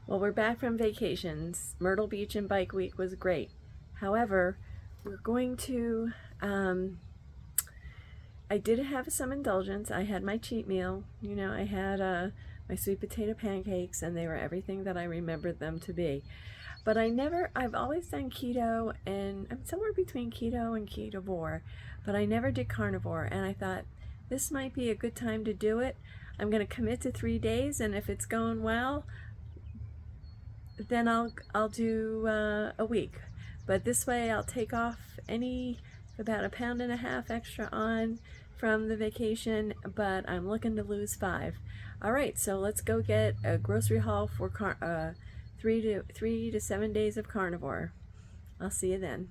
Well, we're back from vacations. Myrtle Beach and Bike Week was great. However, we're going to, I did have some indulgence. I had my cheat meal. You know, I had my sweet potato pancakes, and they were everything that I remembered them to be. But I've always done keto, and I'm somewhere between keto and ketovore, but I never did carnivore. And I thought this might be a good time to do it. I'm going to commit to 3 days, and if it's going well, then I'll do a week. But this way I'll take off about 1.5 pounds extra on from the vacation, but I'm looking to lose 5. All right, so let's go get a grocery haul for 3 to 7 days of carnivore. I'll see you then.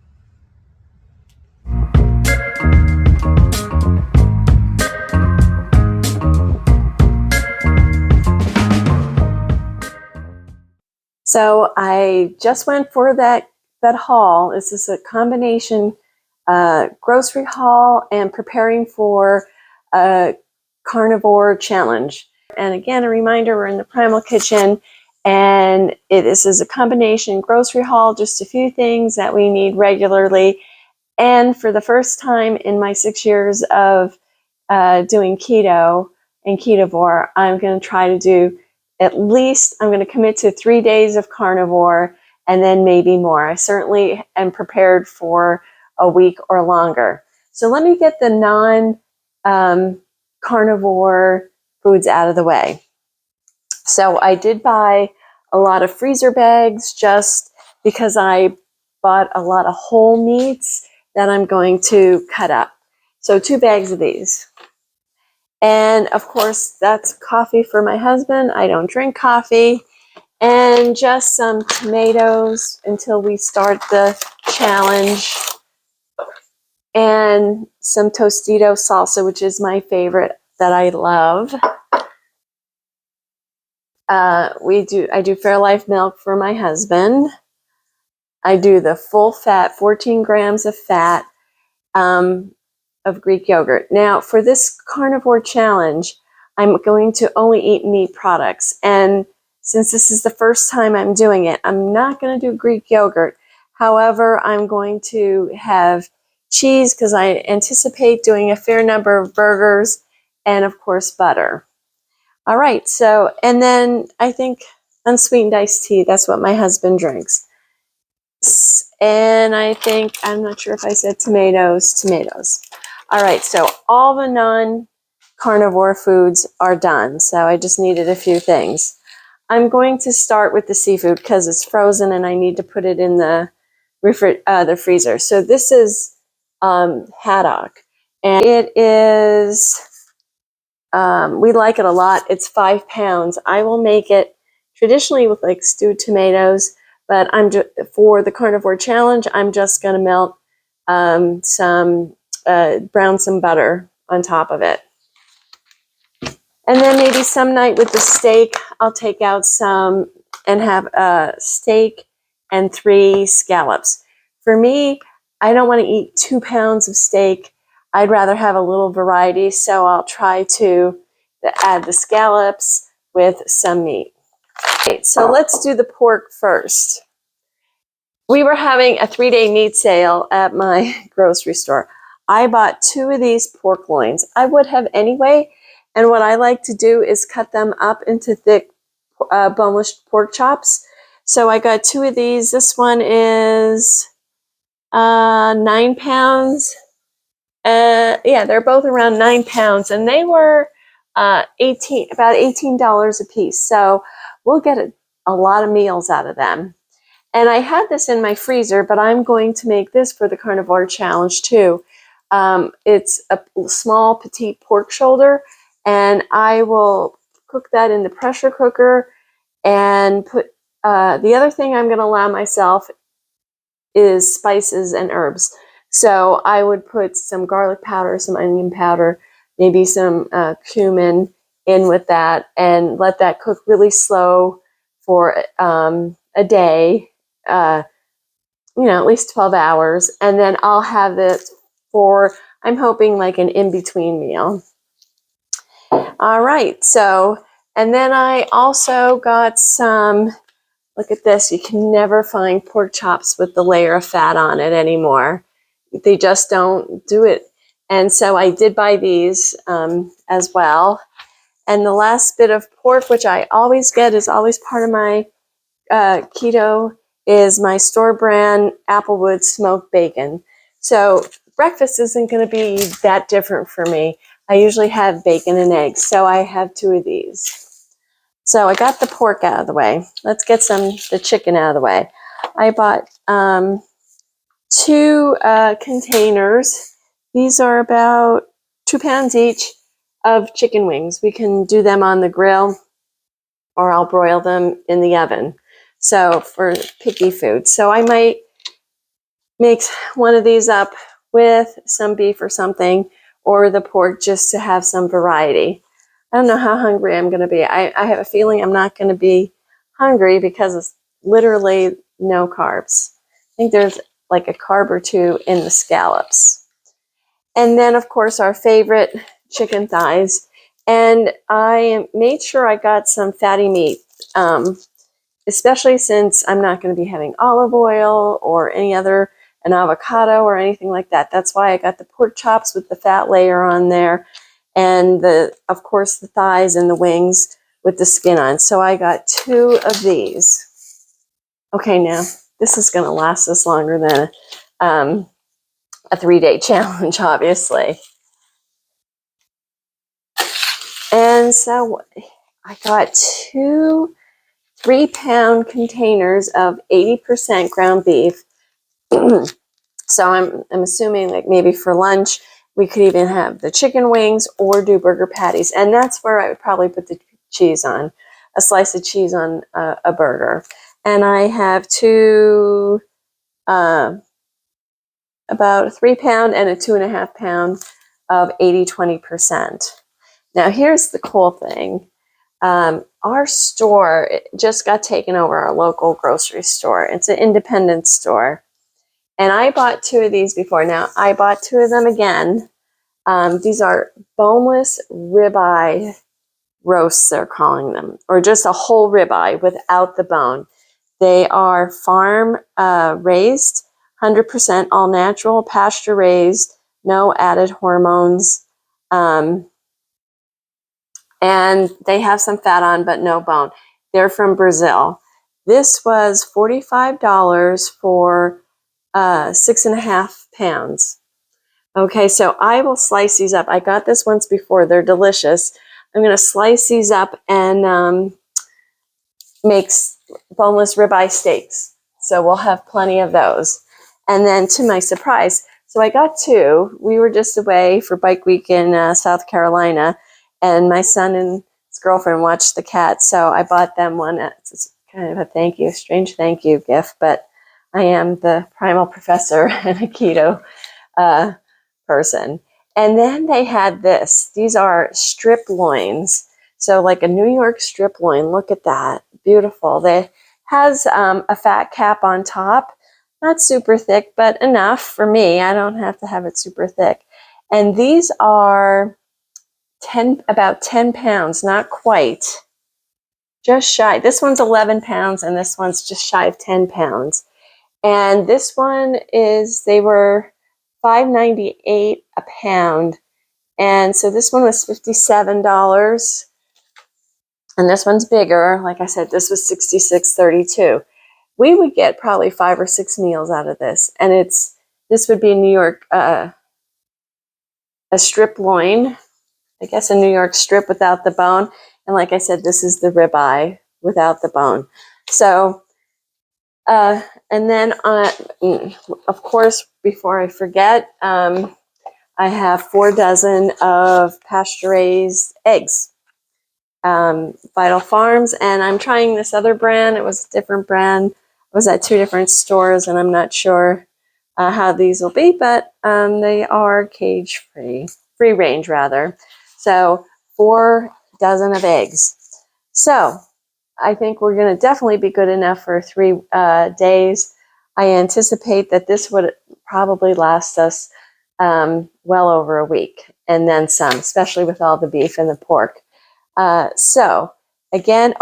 So I just went for that haul. This is a combination grocery haul and preparing for a carnivore challenge. And again, a reminder, we're in the Primal Kitchen, and this is a combination grocery haul, just a few things that we need regularly. And for the first time in my 6 years of doing keto and ketovore, I'm going to try to do I'm going to commit to 3 days of carnivore and then maybe more. I certainly am prepared for a week or longer. So let me get the non-carnivore foods out of the way. So I did buy a lot of freezer bags just because I bought a lot of whole meats that I'm going to cut up. So 2 bags of these. And of course, that's coffee for my husband. I don't drink coffee. And just some tomatoes until we start the challenge. And some Tostito salsa, which is my favorite that I love. I do Fairlife milk for my husband. I do the full fat, 14 grams of fat. Of Greek yogurt. Now, for this carnivore challenge, I'm going to only eat meat products. And since this is the first time I'm doing it, I'm not going to do Greek yogurt. However, I'm going to have cheese because I anticipate doing a fair number of burgers and, of course, butter. All right, so, and then I think unsweetened iced tea, that's what my husband drinks. And I'm not sure if I said tomatoes. All right, so all the non-carnivore foods are done. So I just needed a few things. I'm going to start with the seafood because it's frozen and I need to put it in the freezer. So this is haddock, and it is, we like it a lot. It's 5 pounds. I will make it traditionally with like stewed tomatoes, but for the carnivore challenge, I'm just going to melt brown some butter on top of it. And then maybe some night with the steak, I'll take out some and have a steak and 3 scallops. For me, I don't want to eat 2 pounds of steak. I'd rather have a little variety, so I'll try to add the scallops with some meat. Okay, so let's do the pork first. We were having a 3-day meat sale at my grocery store. I bought 2 of these pork loins. I would have anyway, and what I like to do is cut them up into thick boneless pork chops. So I got 2 of these. This one is 9 pounds. Yeah, they're both around 9 pounds, and they were about $18 a piece. So we'll get a lot of meals out of them. And I had this in my freezer, but I'm going to make this for the carnivore challenge too. It's a small petite pork shoulder, and I will cook that in the pressure cooker and put the other thing I'm going to allow myself is spices and herbs. So I would put some garlic powder, some onion powder, maybe some cumin in with that, and let that cook really slow for a day, at least 12 hours. And then I'll have it for, I'm hoping, like an in-between meal. All right, so, and then I also got some Look at this. You can never find pork chops with the layer of fat on it anymore. They just don't do it. And so I did buy these as well. And the last bit of pork, which I always get, is always part of my keto, is my store brand Applewood smoked bacon. So breakfast isn't going to be that different for me. I usually have bacon and eggs, so I have 2 of these. So I got the pork out of the way. Let's get the chicken out of the way. I bought 2 containers. These are about 2 pounds each of chicken wings. We can do them on the grill, or I'll broil them in the oven. So for picky food. So I might make one of these up with some beef or something, or the pork, just to have some variety. I don't know how hungry I'm going to be. I have a feeling I'm not going to be hungry because it's literally no carbs. I think there's like a carb or 2 in the scallops. And then, of course, our favorite chicken thighs. And I made sure I got some fatty meat, especially since I'm not going to be having olive oil or an avocado or anything like that. That's why I got the pork chops with the fat layer on there, and of course, the thighs and the wings with the skin on. So I got 2 of these. Okay, now this is going to last us longer than a 3-day challenge, obviously. And so I got 2 3-pound containers of 80% ground beef. So I'm assuming, like, maybe for lunch we could even have the chicken wings or do burger patties, and that's where I would probably put the cheese on, a slice of cheese on a burger. And I have 2, about a 3-pound and a 2.5 pound of 80-20%. Now here's the cool thing. Our store just got taken over, our local grocery store. It's an independent store. And I bought 2 of these before. Now, I bought 2 of them again. These are boneless ribeye roasts, they're calling them, or just a whole ribeye without the bone. They are farm raised, 100% all natural, pasture raised, no added hormones. And they have some fat on, but no bone. They're from Brazil. This was $45 for 6.5 pounds. Okay, so I will slice these up. I got this once before. They're delicious. I'm going to slice these up and make boneless ribeye steaks. So we'll have plenty of those. And then, to my surprise, so I got 2. We were just away for Bike Week in South Carolina, and my son and his girlfriend watched the cat, so I bought them one. It's kind of a strange thank you gift, but I am the primal professor and a keto person. And then they had this. These are strip loins. So like a New York strip loin. Look at that. Beautiful. They has a fat cap on top. Not super thick, but enough for me. I don't have to have it super thick. And these are about 10 pounds, not quite. Just shy. This one's 11 pounds, and this one's just shy of 10 pounds. And this one they were $5.98 a pound. And so this one was $57. And this one's bigger. Like I said, this was $66.32. We would get probably 5 or 6 meals out of this. And this would be New York, a strip loin. I guess a New York strip without the bone. And like I said, this is the ribeye without the bone. So, and then, of course, before I forget, I have 4 dozen of pasture-raised eggs, Vital Farms, and I'm trying this other brand. It was a different brand. I was at 2 different stores, and I'm not sure how these will be, but they are cage-free, free range rather. So 4 dozen of eggs. So I think we're going to definitely be good enough for 3 days. I anticipate that this would probably last us well over a week, and then some, especially with all the beef and the pork. So again,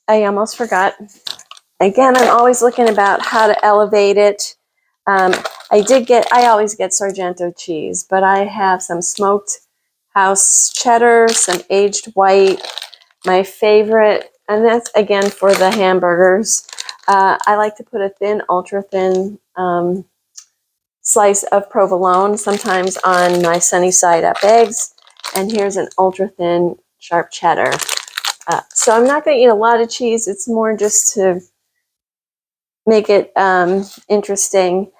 I almost forgot. again, I'm always looking about how to elevate it. I always get Sargento cheese, but I have some smoked house cheddar, some aged white, my favorite, and that's again for the hamburgers. I like to put a thin, ultra thin slice of provolone, sometimes on my sunny side up eggs. And here's an ultra thin sharp cheddar. So I'm not going to eat a lot of cheese. It's more just to make it interesting.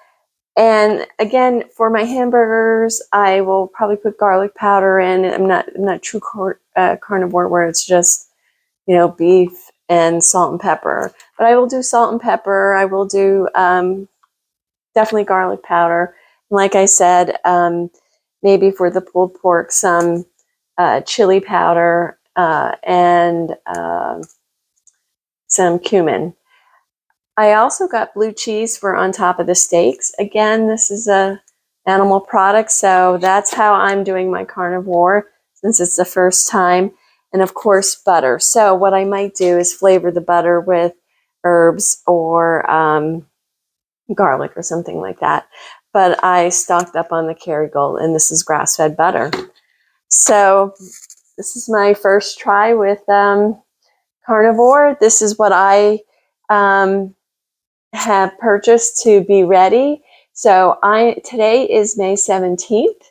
And again, for my hamburgers, I will probably put garlic powder in. I'm not true carnivore where it's just, beef and salt and pepper. But I will do salt and pepper. I will do definitely garlic powder. And like I said, maybe for the pulled pork, some chili powder and some cumin. I also got blue cheese for on top of the steaks. Again, this is a animal product, so that's how I'm doing my carnivore since it's the first time. And of course, butter. So what I might do is flavor the butter with herbs or garlic or something like that. But I stocked up on the Kerrygold, and this is grass-fed butter. So this is my first try with carnivore. This is what I have purchased to be ready. So today is May 17th,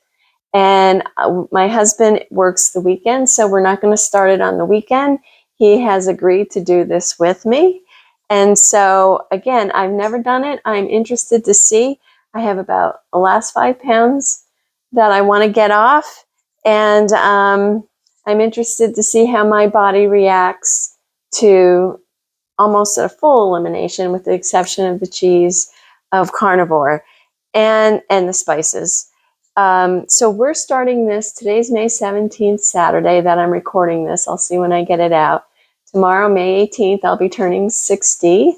and my husband works the weekend, so we're not going to start it on the weekend. He has agreed to do this with me. And so again, I've never done it. I'm interested to see. I have about the last 5 pounds that I want to get off, and I'm interested to see how my body reacts to almost a full elimination, with the exception of the cheese, of carnivore and the spices. So we're starting this. Today's May 17th, Saturday, that I'm recording this. I'll see when I get it out. Tomorrow, May 18th, I'll be turning 60.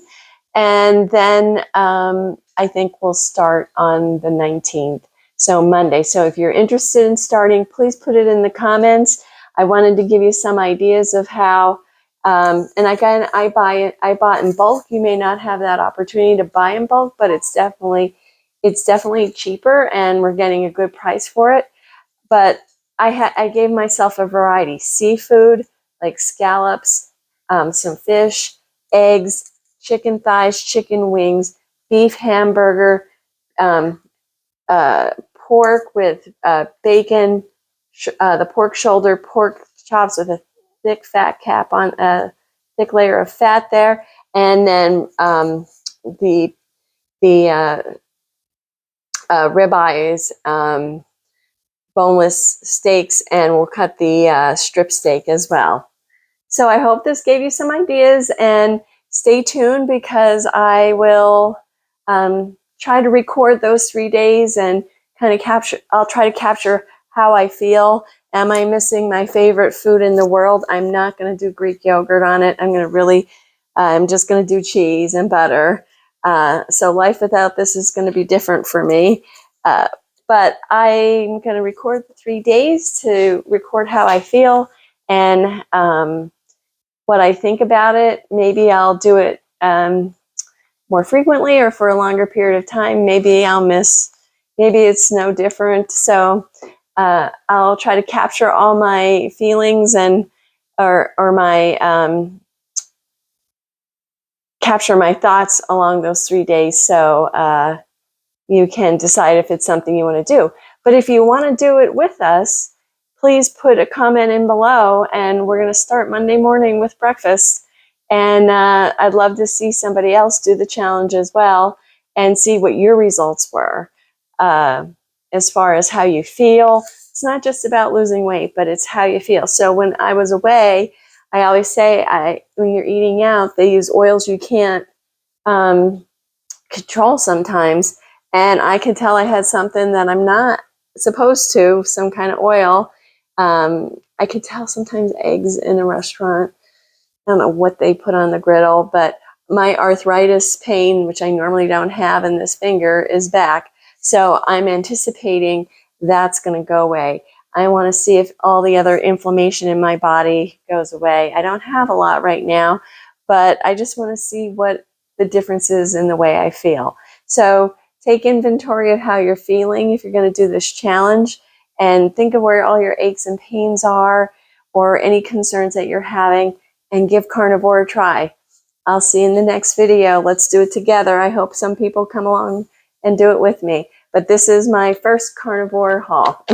And then I think we'll start on the 19th, so Monday. So if you're interested in starting, please put it in the comments. I wanted to give you some ideas of how. And again, I bought in bulk. You may not have that opportunity to buy in bulk, but it's definitely cheaper, and we're getting a good price for it. But I gave myself a variety: seafood like scallops, some fish, eggs, chicken thighs, chicken wings, beef hamburger, pork with bacon, the pork shoulder, pork chops with a thick fat cap on a thick layer of fat there, and then the ribeyes, boneless steaks, and we'll cut the strip steak as well. So I hope this gave you some ideas, and stay tuned because I will try to record those 3 days and I'll try to capture how I feel. Am I missing my favorite food in the world? I'm not going to do Greek yogurt on it. I'm just going to do cheese and butter. So life without this is going to be different for me. But I'm going to record the 3 days to record how I feel and what I think about it. Maybe I'll do it more frequently or for a longer period of time. Maybe it's no different. So I'll try to capture all my feelings or my capture my thoughts along those 3 days. So you can decide if it's something you want to do. But if you want to do it with us, please put a comment in below, and we're going to start Monday morning with breakfast. And I'd love to see somebody else do the challenge as well and see what your results were as far as how you feel. It's not just about losing weight, but it's how you feel. So when I was away, I always say when you're eating out, they use oils you can't control sometimes. And I could tell I had something that I'm not supposed to, some kind of oil. I could tell sometimes eggs in a restaurant. I don't know what they put on the griddle, but my arthritis pain, which I normally don't have in this finger, is back. So I'm anticipating that's going to go away. I want to see if all the other inflammation in my body goes away. I don't have a lot right now, but I just want to see what the differences in the way I feel. So take inventory of how you're feeling if you're going to do this challenge, and think of where all your aches and pains are or any concerns that you're having, and give carnivore a try. I'll see you in the next video. Let's do it together. I hope some people come along and do it with me. But this is my first carnivore haul.